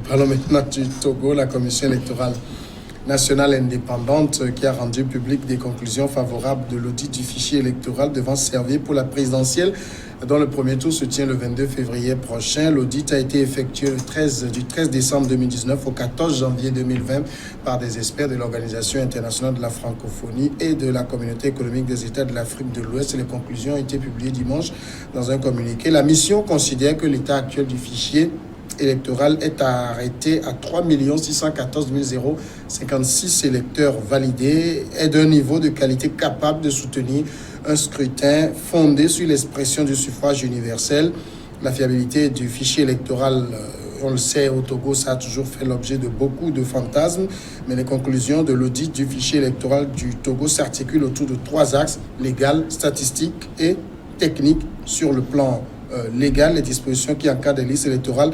Parlons maintenant du Togo. La commission électorale nationale indépendante qui a rendu public des conclusions favorables de l'audit du fichier électoral devant servir pour la présidentielle, dont le premier tour se tient le 22 février prochain. L'audit a été effectué du 13 décembre 2019 au 14 janvier 2020 par des experts de l'Organisation internationale de la francophonie et de la communauté économique des États de l'Afrique de l'Ouest. Les conclusions ont été publiées dimanche dans un communiqué. La mission considère que l'état actuel du fichier électoral est arrêté à 3 614 056 électeurs validés et d'un niveau de qualité capable de soutenir un scrutin fondé sur l'expression du suffrage universel. La fiabilité du fichier électoral, on le sait, au Togo, ça a toujours fait l'objet de beaucoup de fantasmes, mais les conclusions de l'audit du fichier électoral du Togo s'articulent autour de 3 axes: légal, statistique et technique. Sur le plan légal, les dispositions qui encadrent les listes électorales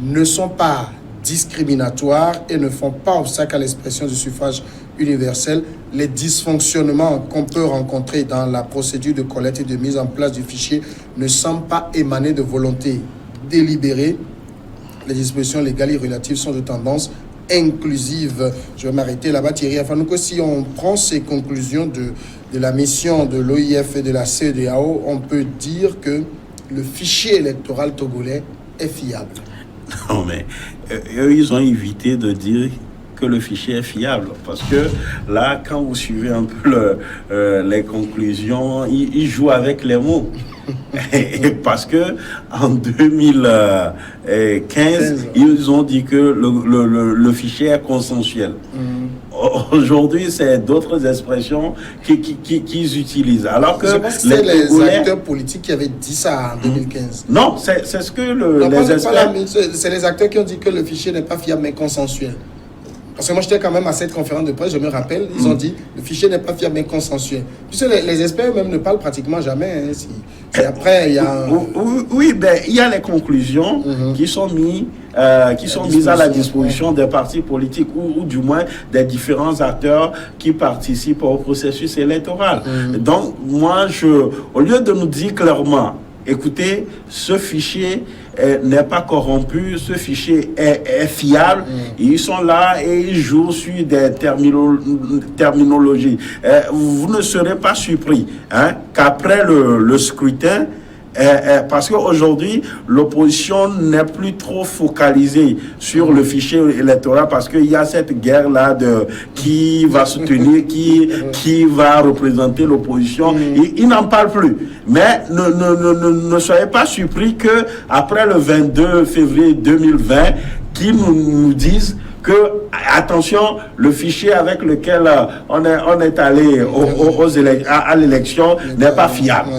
ne sont pas discriminatoires et ne font pas obstacle à l'expression du suffrage universel. Les dysfonctionnements qu'on peut rencontrer dans la procédure de collecte et de mise en place du fichier ne semblent pas émaner de volonté délibérée. Les dispositions légales et relatives sont de tendance inclusive. Je vais m'arrêter là-bas, Thierry. Enfin, donc, si on prend ces conclusions de la mission de l'OIF et de la CEDEAO, on peut dire que le fichier électoral togolais est fiable. Non, mais eux, ils ont évité de dire que le fichier est fiable. Parce que là, quand vous suivez un peu les conclusions, ils jouent avec les mots. Parce que en 2015, ils ont dit que le fichier est consensuel. Aujourd'hui, c'est d'autres expressions qu'ils utilisent. Alors que je pense que c'est les acteurs politiques qui avaient dit ça en 2015. Non, c'est ce que les experts... C'est les acteurs qui ont dit que le fichier n'est pas fiable mais consensuel. Parce que moi, j'étais quand même à cette conférence de presse, je me rappelle, ils ont dit le fichier n'est pas fiable mais consensuel. Puisque les experts même ne parlent pratiquement jamais. Hein, et après, il y a... Oui, ben, il y a les conclusions qui sont mises à la disposition des partis politiques ou du moins des différents acteurs qui participent au processus électoral. Donc, moi, au lieu de nous dire clairement, écoutez, ce fichier n'est pas corrompu, ce fichier est fiable. Ils sont là et ils jouent sur des terminologies. Vous ne serez pas surpris qu'après le scrutin, parce qu'aujourd'hui, l'opposition n'est plus trop focalisée sur le fichier électoral parce qu'il y a cette guerre-là de qui va soutenir, qui va représenter l'opposition. Ils n'en parlent plus. Mais ne soyez pas surpris qu'après le 22 février 2020, qu'ils nous disent que, attention, le fichier avec lequel on est allé à l'élection n'est pas fiable.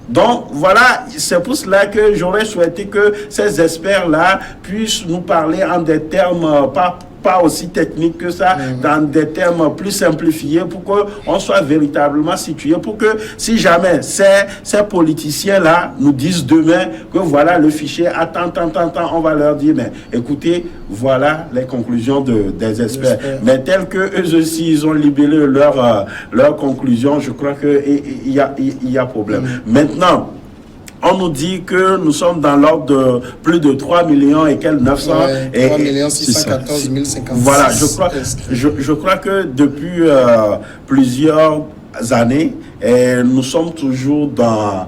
Donc, voilà, c'est pour cela que j'aurais souhaité que ces experts-là puissent nous parler en des termes pas aussi techniques que ça, dans des termes plus simplifiés pour qu'on soit véritablement situé, pour que si jamais ces politiciens-là nous disent demain que voilà le fichier, attends, on va leur dire, mais écoutez, voilà les conclusions des experts. Mais tels que eux aussi, ils ont libellé leurs conclusions, je crois qu'il y a problème. Maintenant, on nous dit que nous sommes dans l'ordre de plus de 3 millions et quelques 900. 3 614 056. Voilà, je crois que depuis plusieurs années, nous sommes toujours dans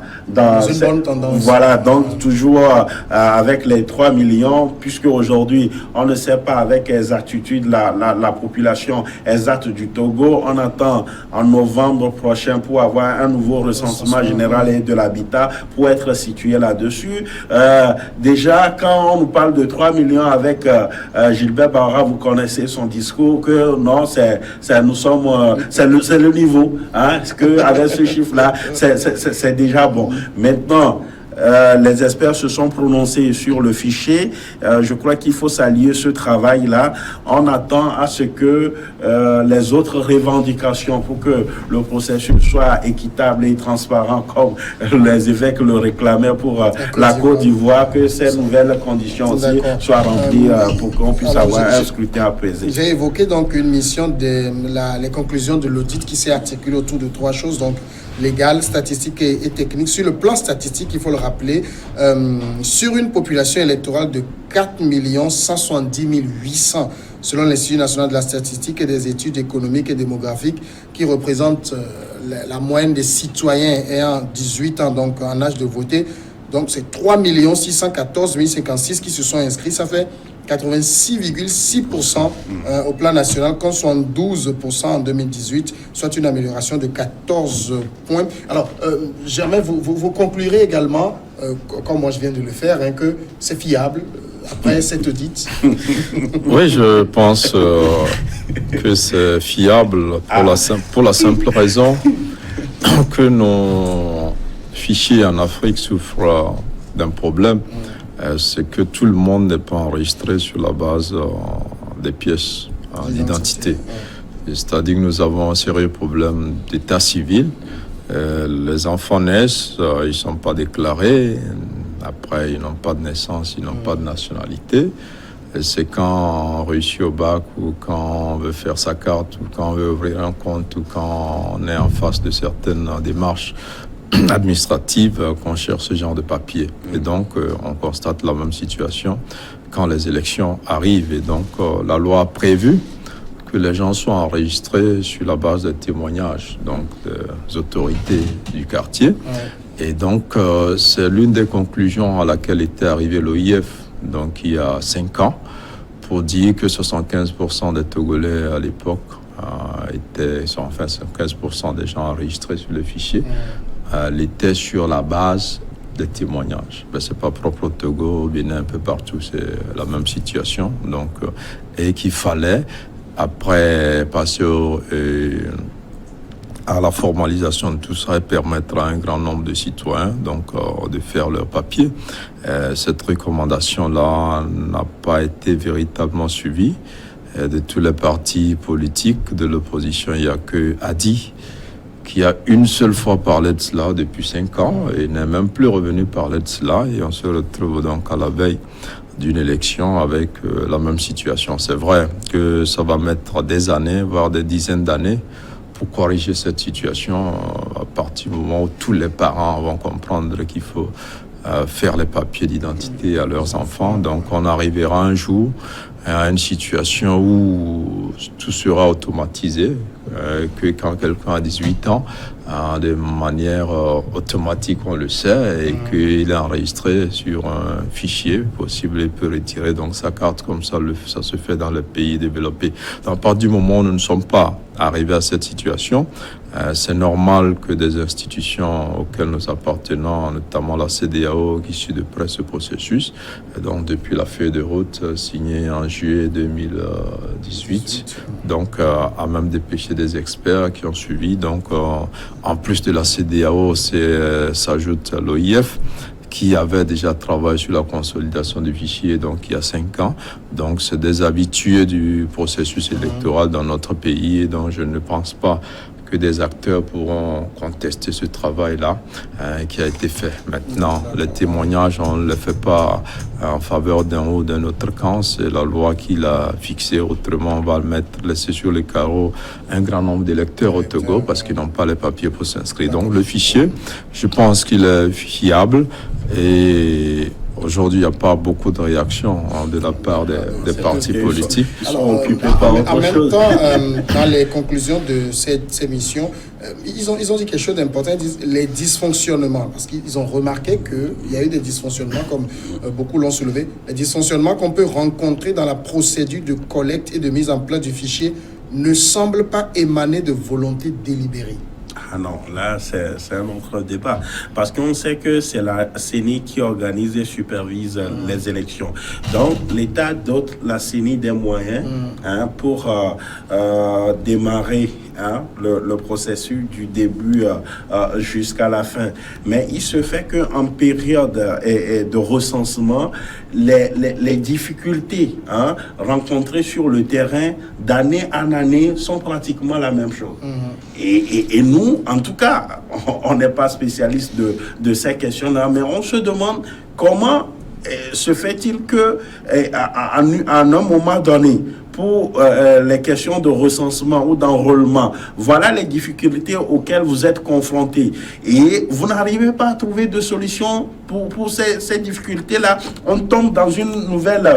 une bonne tendance. Voilà, donc toujours avec les 3 millions, puisque aujourd'hui, on ne sait pas avec exactitude la population exacte du Togo. On attend en novembre prochain pour avoir un nouveau recensement général et de l'habitat pour être situé là-dessus. Déjà, quand on nous parle de 3 millions avec Gilbert Barra, vous connaissez son discours que non, c'est le niveau. Parce que avec ce chiffre-là, c'est déjà bon. Maintenant, les experts se sont prononcés sur le fichier. Je crois qu'il faut saluer ce travail-là. On attend à ce que les autres revendications pour que le processus soit équitable et transparent, comme les évêques le réclamaient pour la Côte d'Ivoire, que ces nouvelles conditions aussi soient remplies pour qu'on puisse avoir un scrutin apaisé. J'ai évoqué donc une mission les conclusions de l'audit qui s'est articulée autour de 3 choses. Donc, légale, statistique et technique. Sur le plan statistique, il faut le rappeler, sur une population électorale de 4 170 800, selon l'Institut national de la statistique et des études économiques et démographiques, qui représente la moyenne des citoyens ayant 18 ans, donc en âge de voter. Donc, c'est 3 614 056 qui se sont inscrits. Ça fait 86,6% au plan national, contre 72% en 2018, soit une amélioration de 14 points. Alors, Germain, vous conclurez également, comme moi je viens de le faire, hein, que c'est fiable après cette audit. Oui, je pense que c'est fiable pour la simple raison que nos fichiers en Afrique souffrent d'un problème. C'est que tout le monde n'est pas enregistré sur la base des pièces d'identité. C'est-à-dire que nous avons un sérieux problème d'état civil. Les enfants naissent, ils ne sont pas déclarés. Après, ils n'ont pas de naissance, ils n'ont pas de nationalité. Et c'est quand on réussit au bac ou quand on veut faire sa carte ou quand on veut ouvrir un compte ou quand on est en face de certaines démarches administrative qu'on cherche ce genre de papier. Et donc, on constate la même situation quand les élections arrivent. Et donc, la loi a prévu que les gens soient enregistrés sur la base des témoignages donc des autorités du quartier. Et donc, c'est l'une des conclusions à laquelle était arrivé l'OIF donc, il y a 5 ans pour dire que 75% des Togolais à l'époque étaient, enfin 75% des gens enregistrés sur le fichier l'étaient sur la base des témoignages. Ben, c'est pas propre au Togo, au Bénin, un peu partout, c'est la même situation. Donc, et qu'il fallait, après passer à la formalisation de tout ça et permettre à un grand nombre de citoyens donc, de faire leur papier. Cette recommandation-là n'a pas été véritablement suivie. De tous les partis politiques de l'opposition, il n'y a que Hadi qui a une seule fois parlé de cela depuis 5 ans et n'est même plus revenu parler de cela. Et on se retrouve donc à la veille d'une élection avec la même situation. C'est vrai que ça va mettre des années, voire des dizaines d'années pour corriger cette situation à partir du moment où tous les parents vont comprendre qu'il faut faire les papiers d'identité à leurs enfants. Donc on arrivera un jour à une situation où tout sera automatisé, que quand quelqu'un a 18 ans, de manière automatique, on le sait, et qu'il est enregistré sur un fichier possible, il peut retirer donc sa carte comme ça, ça se fait dans les pays développés. À partir du moment où nous ne sommes pas arrivés à cette situation, c'est normal que des institutions auxquelles nous appartenons, notamment la CEDEAO, qui suit de près ce processus, et donc depuis la feuille de route signée en juillet 2018, donc a même dépêché des experts qui ont suivi. Donc en plus de la CEDEAO, s'ajoute l'OIF, qui avait déjà travaillé sur la consolidation du fichier donc il y a 5 ans. Donc c'est des habitués du processus électoral dans notre pays, et donc je ne pense pas que des acteurs pourront contester ce travail-là qui a été fait. Maintenant, les témoignages, on ne les fait pas en faveur d'un ou d'un autre camp. C'est la loi qui l'a fixé. Autrement, on va laisser sur les carreaux un grand nombre d'électeurs au Togo parce qu'ils n'ont pas les papiers pour s'inscrire. Donc le fichier, je pense qu'il est fiable et aujourd'hui, il n'y a pas beaucoup de réactions de la part des partis politiques. Alors, en même temps, dans les conclusions de ces missions, ils ont dit quelque chose d'important, ils disent les dysfonctionnements, parce qu'ils ont remarqué qu'il y a eu des dysfonctionnements, comme beaucoup l'ont soulevé, les dysfonctionnements qu'on peut rencontrer dans la procédure de collecte et de mise en place du fichier ne semblent pas émaner de volonté délibérée. Ah non, là, c'est un autre débat. Parce qu'on sait que c'est la CENI qui organise et supervise les élections. Donc, l'État dote la CENI des moyens pour démarrer le processus du début jusqu'à la fin. Mais il se fait qu'en période de recensement, les difficultés rencontrées sur le terrain d'année en année sont pratiquement la même chose. Et nous, en tout cas, on n'est pas spécialiste de ces questions-là, mais on se demande comment se fait-il que à un moment donné, pour les questions de recensement ou d'enrôlement. Voilà les difficultés auxquelles vous êtes confrontés. Et vous n'arrivez pas à trouver de solution pour ces difficultés-là. On tombe dans une nouvelle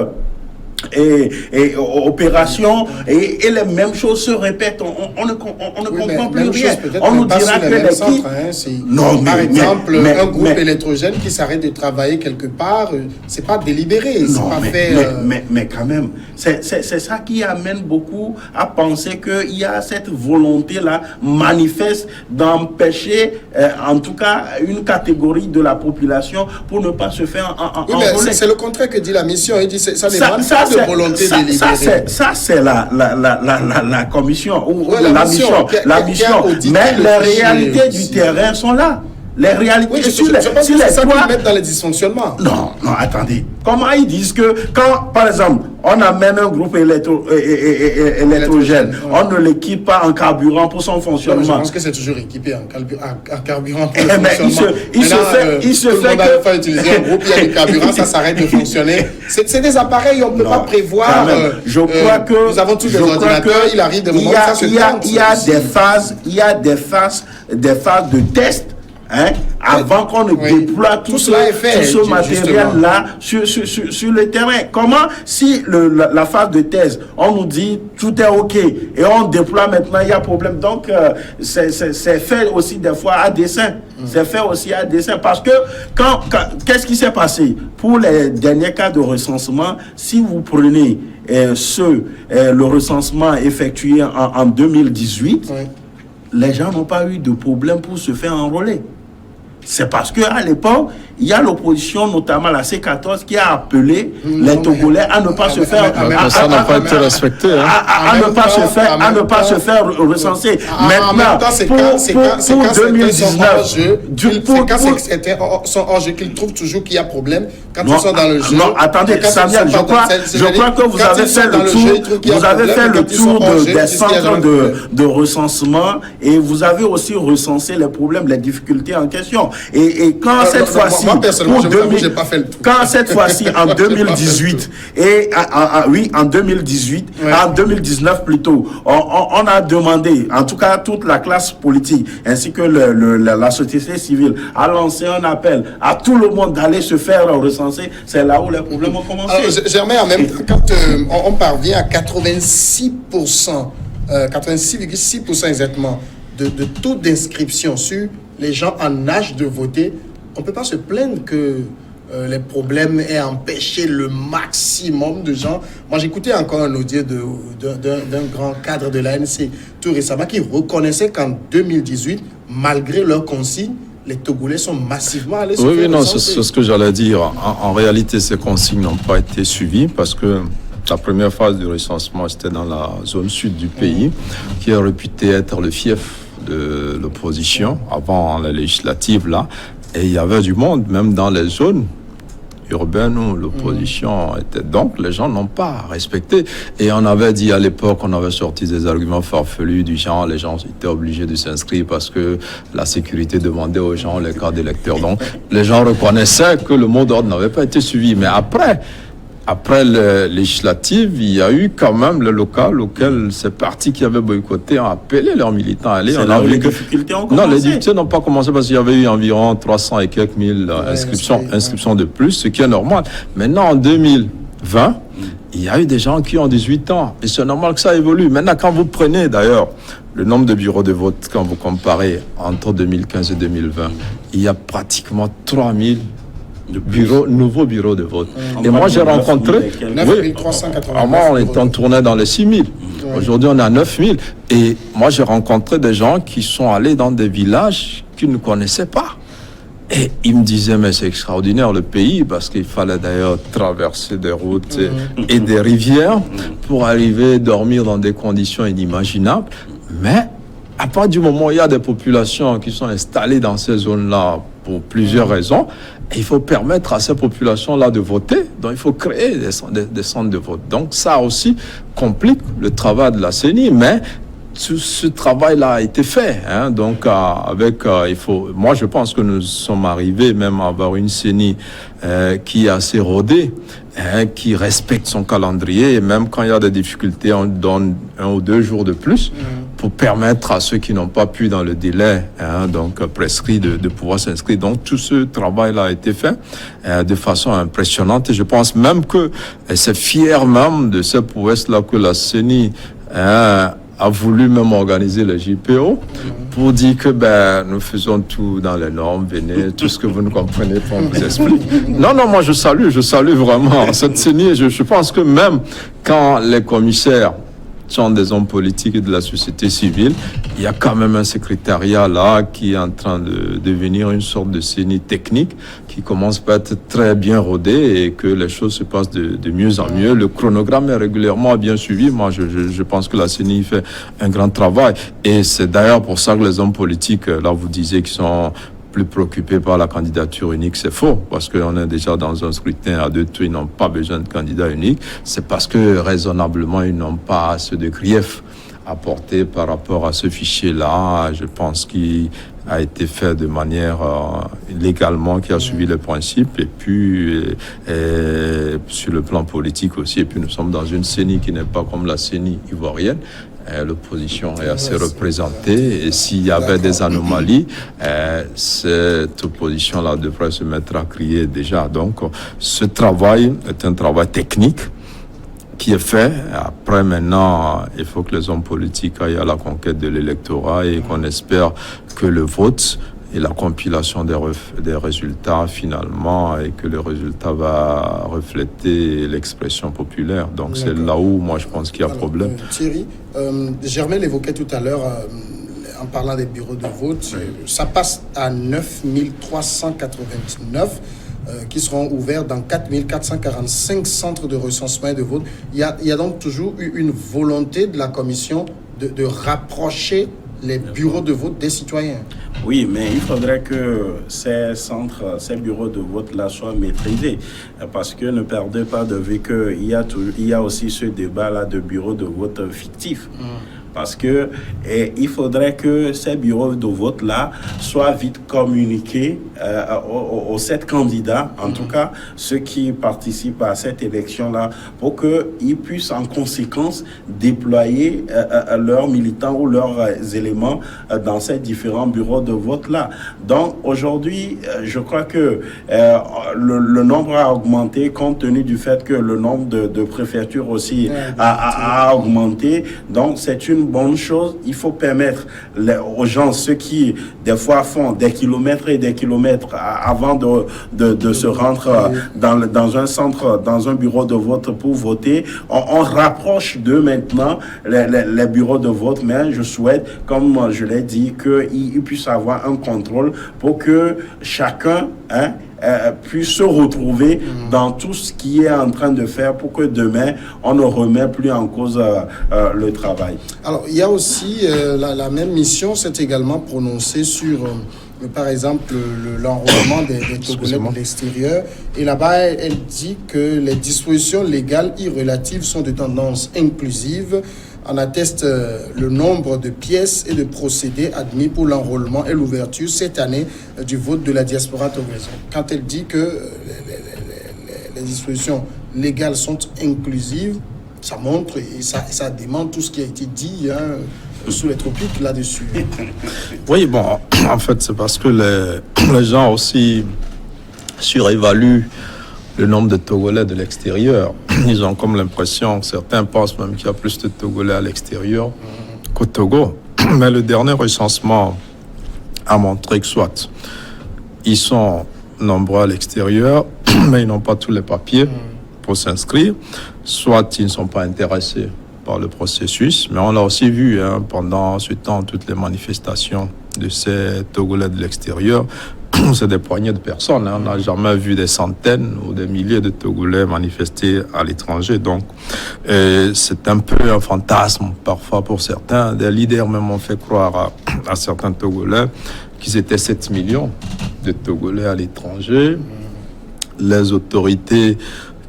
opération et les mêmes choses se répètent. On ne comprend plus rien. On nous dira que l'équipe... Non, par exemple, un groupe électrogène qui s'arrête de travailler quelque part, c'est pas délibéré. Non, mais quand même, c'est ça qui amène beaucoup à penser qu'il y a cette volonté-là manifeste d'empêcher, en tout cas, une catégorie de la population pour ne pas se faire enrôler. C'est le contraire que dit la mission. Il dit ça n'émane pas de volonté délibérée. Ça, c'est la commission ou la mission. Mais les réalités du terrain sont là. Les réalités je pense que c'est ça qu'ils mettent dans les dysfonctionnements. Non, attendez. Comment ils disent que quand, par exemple, on amène un groupe électrogène, on ne l'équipe pas en carburant pour son fonctionnement. Je pense que c'est toujours équipé en carburant pour le fonctionnement. Il se fait que... Il faut utiliser un groupe, il y a du carburant, ça s'arrête de fonctionner. C'est des appareils, on ne peut pas prévoir. Je crois que... Nous avons tous des ordinateurs, il arrive des moments où ça se tente. Il y a des phases de test. Avant qu'on ne déploie tout ce matériel-là sur le terrain. Comment, si la phase de thèse, on nous dit tout est OK et on déploie maintenant, il y a problème. Donc, c'est fait aussi des fois à dessein. C'est fait aussi à dessein. Parce que, qu'est-ce qui s'est passé? Pour les derniers cas de recensement, si vous prenez le recensement effectué en 2018, les gens n'ont pas eu de problème pour se faire enrôler. C'est parce qu'à l'époque, il y a l'opposition, notamment la C14, qui a appelé les Togolais à ne pas se faire... ça n'a pas été respecté. À ne pas se faire recenser. Maintenant, pour 2019... Quand certains sont hors jeu, qu'ils trouvent toujours qu'il y a problème, quand ils sont dans le jeu... Non, attendez, Samuel, je crois que vous avez fait le tour des centres de recensement et vous avez aussi recensé les problèmes, les difficultés en question. Et quand cette fois-ci... Quand cette fois-ci, en 2018, en 2019 plutôt, on a demandé, en tout cas toute la classe politique, ainsi que la société civile, a lancé un appel à tout le monde d'aller se faire recenser. C'est là où les problèmes ont commencé. Alors, Germain, en même temps, quand on parvient à 86%, 86,6% exactement de taux d'inscription sur les gens en âge de voter, on ne peut pas se plaindre que les problèmes aient empêché le maximum de gens. Moi, j'écoutais encore un audio d'un grand cadre de l'ANC tout récemment qui reconnaissait qu'en 2018, malgré leurs consignes, les Togolais sont massivement allés se faire recenser. Non, c'est ce que j'allais dire. En réalité, ces consignes n'ont pas été suivies parce que la première phase du recensement, c'était dans la zone sud du pays, qui est réputée être le fief de l'opposition avant la législative là. Et il y avait du monde, même dans les zones urbaines où l'opposition était. Donc, les gens n'ont pas respecté. Et on avait dit à l'époque, on avait sorti des arguments farfelus du genre, les gens étaient obligés de s'inscrire parce que la sécurité demandait aux gens les cartes d'électeurs. Donc, les gens reconnaissaient que le mot d'ordre n'avait pas été suivi. Mais après les législatives, il y a eu quand même le local auquel ces partis qui avaient boycotté ont appelé leurs militants à aller. C'est là où les difficultés ont commencé. Non, les difficultés n'ont pas commencé parce qu'il y avait eu environ 300 et quelques mille inscriptions de plus, ce qui est normal. Maintenant, en 2020, il y a eu des gens qui ont 18 ans et c'est normal que ça évolue. Maintenant, quand vous prenez d'ailleurs le nombre de bureaux de vote, quand vous comparez entre 2015 et 2020, il y a pratiquement 3000 nouveaux bureaux de vote. Et moi, j'ai rencontré... 9380. Avant, on tournait dans les 6000. Aujourd'hui, on est à 9000. Et moi, j'ai rencontré des gens qui sont allés dans des villages qu'ils ne connaissaient pas. Et ils me disaient, mais c'est extraordinaire le pays, parce qu'il fallait d'ailleurs traverser des routes et des rivières pour arriver à dormir dans des conditions inimaginables. Mais à partir du moment où il y a des populations qui sont installées dans ces zones-là pour plusieurs raisons, il faut permettre à ces populations-là de voter. Donc, il faut créer des centres de vote. Donc, ça aussi complique le travail de la CENI. Mais tout ce travail-là a été fait, hein. Donc moi je pense que nous sommes arrivés même à avoir une CENI qui est assez rodée, hein, qui respecte son calendrier, et même quand il y a des difficultés, on donne 1 ou 2 jours de plus pour permettre à ceux qui n'ont pas pu dans le délai, hein, donc prescrit, de pouvoir s'inscrire. Donc tout ce travail-là a été fait de façon impressionnante, et je pense même que c'est fier même de ces prouesses-là que la CENI a voulu même organiser le JPO pour dire que nous faisons tout dans les normes, venez, tout ce que vous ne comprenez pas, on vous explique. Non, moi je salue vraiment cette CENI. Je pense que même quand les commissaires sont des hommes politiques et de la société civile, il y a quand même un secrétariat là qui est en train de devenir une sorte de CENI technique qui commence par être très bien rodé et que les choses se passent de mieux en mieux. Le chronogramme est régulièrement bien suivi. Moi, je pense que la CENI fait un grand travail, et c'est d'ailleurs pour ça que les hommes politiques, là vous disiez qu'ils sont plus préoccupés par la candidature unique, c'est faux, parce qu'on est déjà dans un scrutin à 2 tours, ils n'ont pas besoin de candidat unique. C'est parce que raisonnablement ils n'ont pas assez de griefs à porter par rapport à ce fichier-là. Je pense qu'il a été fait de manière légalement, qui a suivi les principes, et puis sur le plan politique aussi. Et puis nous sommes dans une CENI qui n'est pas comme la CENI ivoirienne. L'opposition est assez représentée, et s'il y avait des anomalies, cette opposition-là devrait se mettre à crier déjà. Donc ce travail est un travail technique qui est fait. Après, maintenant, il faut que les hommes politiques aillent à la conquête de l'électorat, et qu'on espère que le vote et la compilation des résultats finalement, et que le résultat va refléter l'expression populaire. Donc c'est là où moi je pense qu'il y a problème. Thierry, Germain l'évoquait tout à l'heure en parlant des bureaux de vote, ça passe à 9399 qui seront ouverts dans 4445 centres de recensement et de vote. Il y a donc toujours eu une volonté de la commission de rapprocher les bureaux de vote des citoyens. Oui, mais il faudrait que ces centres, ces bureaux de vote-là soient maîtrisés, parce que ne perdez pas de vue qu'il y a aussi ce débat-là de bureaux de vote fictifs. Parce que il faudrait que ces bureaux de vote-là soient vite communiqués aux 7 candidats, en tout cas ceux qui participent à cette élection-là, pour qu'ils puissent en conséquence déployer leurs militants ou leurs éléments dans ces différents bureaux de vote-là. Donc aujourd'hui, je crois que le nombre a augmenté, compte tenu du fait que le nombre de préfectures aussi a augmenté. Donc c'est une bonne chose. Il faut permettre aux gens, ceux qui des fois font des kilomètres et des kilomètres avant de se rendre dans un centre, dans un bureau de vote pour voter, on rapproche d'eux maintenant les bureaux de vote, mais je souhaite, comme je l'ai dit, qu'ils puissent avoir un contrôle pour que chacun puisse se retrouver dans tout ce qu'il est en train de faire, pour que demain, on ne remet plus en cause le travail. Alors, il y a aussi la même mission s'est également prononcée sur, par exemple, l'enrôlement des Togolais de l'extérieur. Et là-bas, elle dit que les dispositions légales irrelatives sont de tendance inclusive. En atteste le nombre de pièces et de procédés admis pour l'enrôlement et l'ouverture cette année du vote de la diaspora togolaise. Quand elle dit que les dispositions légales sont inclusives, ça montre et ça dément tout ce qui a été dit sous les tropiques là-dessus. Oui, bon, en fait, c'est parce que les gens aussi surévaluent le nombre de Togolais de l'extérieur. Ils ont comme l'impression, certains pensent même qu'il y a plus de Togolais à l'extérieur qu'au Togo. Mais le dernier recensement a montré que soit ils sont nombreux à l'extérieur, mais ils n'ont pas tous les papiers pour s'inscrire, soit ils ne sont pas intéressés par le processus. Mais on l'a aussi vu pendant ce temps, toutes les manifestations de ces Togolais de l'extérieur. C'est des poignées de personnes. On n'a jamais vu des centaines ou des milliers de Togolais manifester à l'étranger. Donc, c'est un peu un fantasme parfois pour certains. Des leaders même ont fait croire à certains Togolais qu'ils étaient 7 millions de Togolais à l'étranger. Les autorités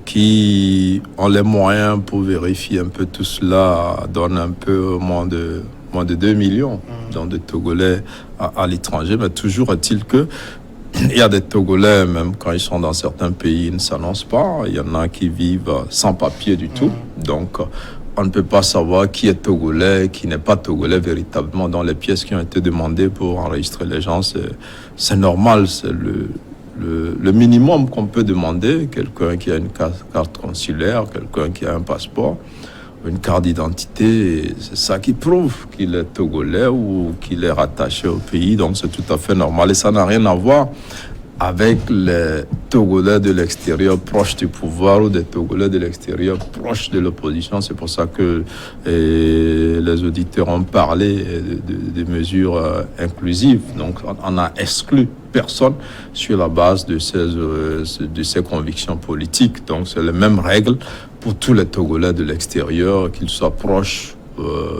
qui ont les moyens pour vérifier un peu tout cela donnent un peu moins de moins de 2 millions donc de Togolais à l'étranger. Mais toujours est-il que il y a des Togolais, même quand ils sont dans certains pays, ils ne s'annoncent pas. Il y en a qui vivent sans papier du tout. Donc, on ne peut pas savoir qui est Togolais, qui n'est pas Togolais véritablement dans les pièces qui ont été demandées pour enregistrer les gens. C'est normal, c'est le minimum qu'on peut demander. Quelqu'un qui a une carte consulaire, quelqu'un qui a un passeport, une carte d'identité, c'est ça qui prouve qu'il est Togolais ou qu'il est rattaché au pays. Donc c'est tout à fait normal et ça n'a rien à voir avec les Togolais de l'extérieur proches du pouvoir ou des Togolais de l'extérieur proches de l'opposition. C'est pour ça que les auditeurs ont parlé de mesures inclusives. Donc on a exclu personne sur la base de ses convictions politiques. Donc c'est les mêmes règles pour tous les Togolais de l'extérieur, qu'ils soient proches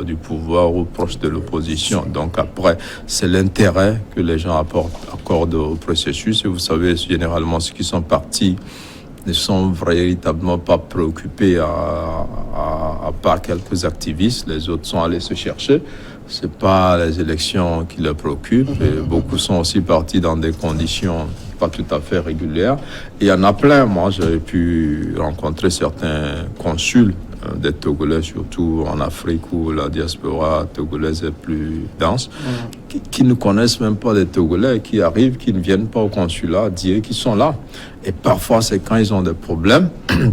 du pouvoir ou proches de l'opposition. Donc après, c'est l'intérêt que les gens accordent au processus. Et vous savez, généralement, ceux qui sont partis ne sont véritablement pas préoccupés à part quelques activistes. Les autres sont allés se chercher. C'est pas les élections qui les préoccupent. Et beaucoup sont aussi partis dans des conditions pas tout à fait régulières. Et il y en a plein. Moi, j'avais pu rencontrer certains consuls des Togolais, surtout en Afrique où la diaspora togolaise est plus dense, qui ne connaissent même pas des Togolais, qui arrivent, qui ne viennent pas au consulat dire qu'ils sont là. Et parfois, c'est quand ils ont des problèmes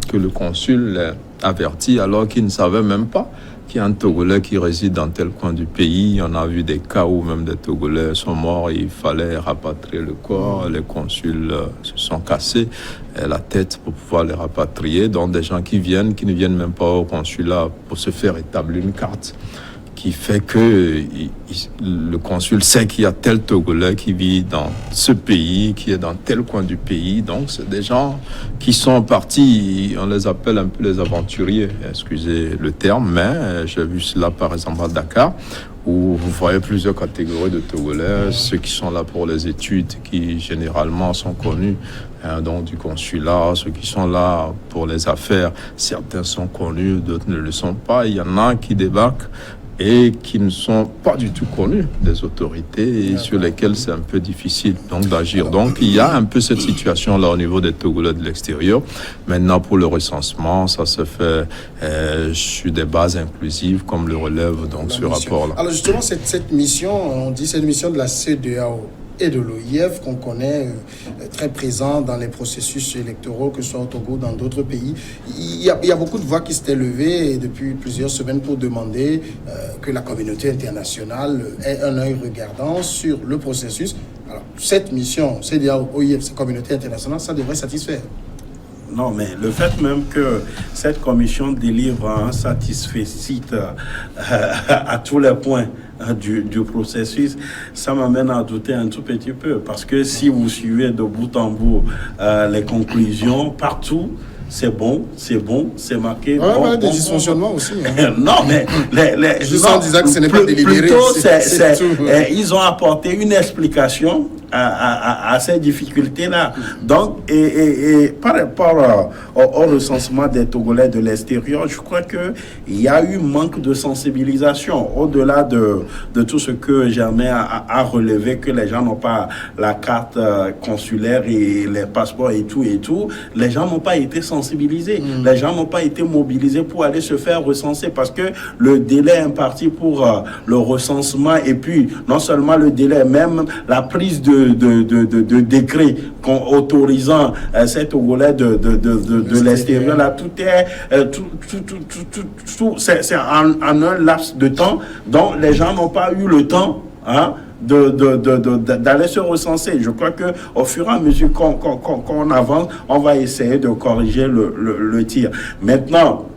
que le consul les avertit alors qu'ils ne savaient même pas qu'il y a un Togolais qui réside dans tel coin du pays. On a vu des cas où même des Togolais sont morts, il fallait rapatrier le corps. Les consuls se sont cassés la tête pour pouvoir les rapatrier. Donc des gens qui ne viennent même pas au consulat pour se faire établir une carte qui fait que le consul sait qu'il y a tel Togolais qui vit dans ce pays, qui est dans tel coin du pays. Donc, c'est des gens qui sont partis, on les appelle un peu les aventuriers, excusez le terme, mais j'ai vu cela par exemple à Dakar, où vous voyez plusieurs catégories de Togolais, ceux qui sont là pour les études, qui généralement sont connus donc du consulat, ceux qui sont là pour les affaires, certains sont connus, d'autres ne le sont pas. Il y en a qui débarquent et qui ne sont pas du tout connus des autorités et sur lesquels c'est un peu difficile donc d'agir. Donc il y a un peu cette situation-là au niveau des Togolais de l'extérieur. Maintenant, pour le recensement, ça se fait sur des bases inclusives, comme le relève donc ce rapport-là. Alors justement, cette mission, on dit c'est une mission de la CEDEAO et de l'OIF qu'on connaît très présent dans les processus électoraux, que ce soit au Togo, dans d'autres pays. Il y a beaucoup de voix qui s'étaient levées depuis plusieurs semaines pour demander que la communauté internationale ait un œil regardant sur le processus. Alors, cette mission, CEDEAO, OIF, cette communauté internationale, ça devrait satisfaire. Non, mais le fait même que cette commission délivre un satisfecit à tous les points du processus, ça m'amène à douter un tout petit peu. Parce que si vous suivez de bout en bout les conclusions, partout, c'est bon, c'est marqué. Ouais, bon, des dysfonctionnements aussi. Hein. Non, mais juste en disant que ce n'est pas délibéré. Plutôt, ils ont apporté une explication à ces difficultés-là. Donc, et par rapport au recensement des Togolais de l'extérieur, je crois qu'il y a eu manque de sensibilisation. Au-delà de tout ce que Germain a relevé, que les gens n'ont pas la carte consulaire et les passeports et tout, les gens n'ont pas été sensibilisés. Les gens n'ont pas été mobilisés pour aller se faire recenser parce que le délai imparti pour le recensement et puis non seulement le délai, même la prise de décret autorisant ces Togolais de l'extérieur, là, tout c'est en un laps de temps dont les gens n'ont pas eu le temps d'aller se recenser. Je crois que au fur et à mesure qu'on avance, on va essayer de corriger le tir. Maintenant,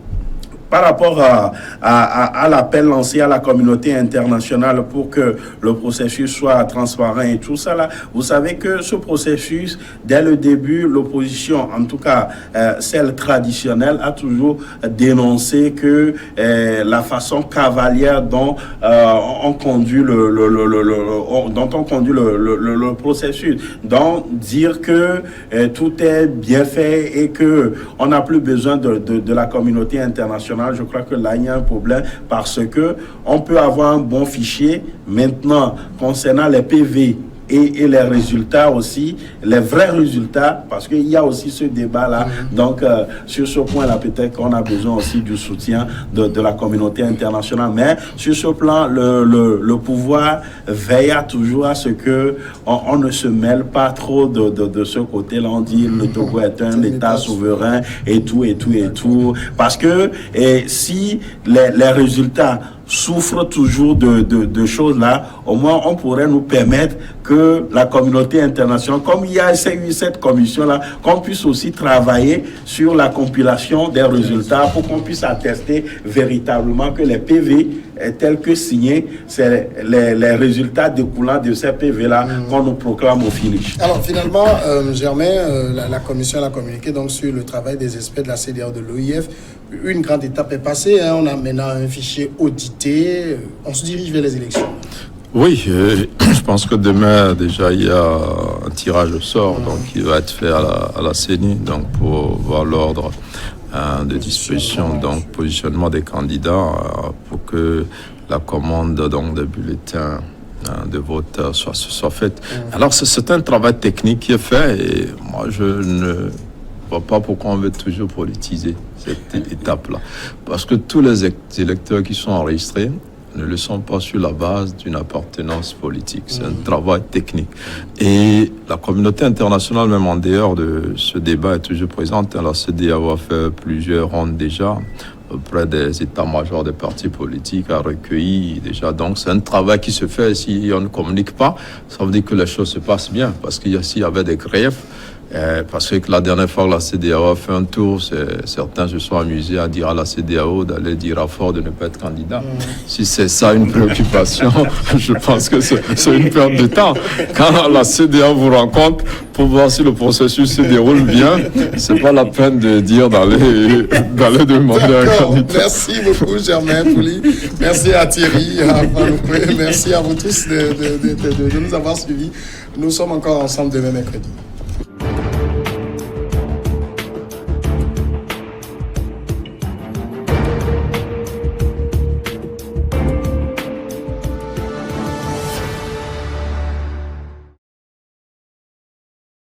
par rapport à l'appel lancé à la communauté internationale pour que le processus soit transparent et tout ça là, vous savez que ce processus, dès le début, l'opposition, en tout cas celle traditionnelle, a toujours dénoncé que la façon cavalière dont on conduit le processus, donc dire que tout est bien fait et que on n'a plus besoin de la communauté internationale international, je crois que là, il y a un problème parce que on peut avoir un bon fichier. Maintenant, concernant les PV, et les résultats aussi, les vrais résultats, parce qu'il y a aussi ce débat-là. Donc, sur ce point-là, peut-être qu'on a besoin aussi du soutien de la communauté internationale. Mais sur ce plan, le pouvoir veille toujours à ce que on ne se mêle pas trop de ce côté-là. On dit le Togo est un État souverain et tout. Parce que si les résultats souffrent toujours de choses là, au moins on pourrait nous permettre que la communauté internationale, comme il y a eu cette commission-là, qu'on puisse aussi travailler sur la compilation des résultats pour qu'on puisse attester véritablement que les PV tels que signés, c'est les résultats découlant de ces PV-là qu'on nous proclame au finish. Alors finalement, Germain, la commission a communiqué donc sur le travail des experts de la CEDEAO, de l'OIF. Une grande étape est passée, on a maintenant un fichier audité, on se dirige vers les élections. Oui, je pense que demain, déjà, il y a un tirage au sort donc, qui va être fait à la CENI donc, pour voir l'ordre de disposition, donc positionnement des candidats pour que la commande donc, des bulletins de vote soit faite. Alors, c'est un travail technique qui est fait et moi, je ne vois pas pourquoi on veut toujours politiser cette étape-là. Parce que tous les électeurs qui sont enregistrés ne le sont pas sur la base d'une appartenance politique. C'est un travail technique. Et la communauté internationale, même en dehors de ce débat, est toujours présente. La CEDEAO a fait plusieurs rondes déjà auprès des états-majors des partis politiques, a recueilli déjà. Donc, c'est un travail qui se fait. Si on ne communique pas, ça veut dire que les choses se passent bien. Parce qu'il y avait des griefs. Parce que la dernière fois que la CEDEAO a fait un tour, certains se sont amusés à dire à la CEDEAO d'aller dire à Ford de ne pas être candidat. Si c'est ça une préoccupation, je pense que c'est une perte de temps. Quand la CEDEAO vous rencontre pour voir si le processus se déroule bien, c'est pas la peine de dire d'aller demander un candidat. Merci beaucoup Germain Pouli. Merci à Thierry, à Paloué. Merci à vous tous de nous avoir suivis. Nous sommes encore ensemble demain mercredi.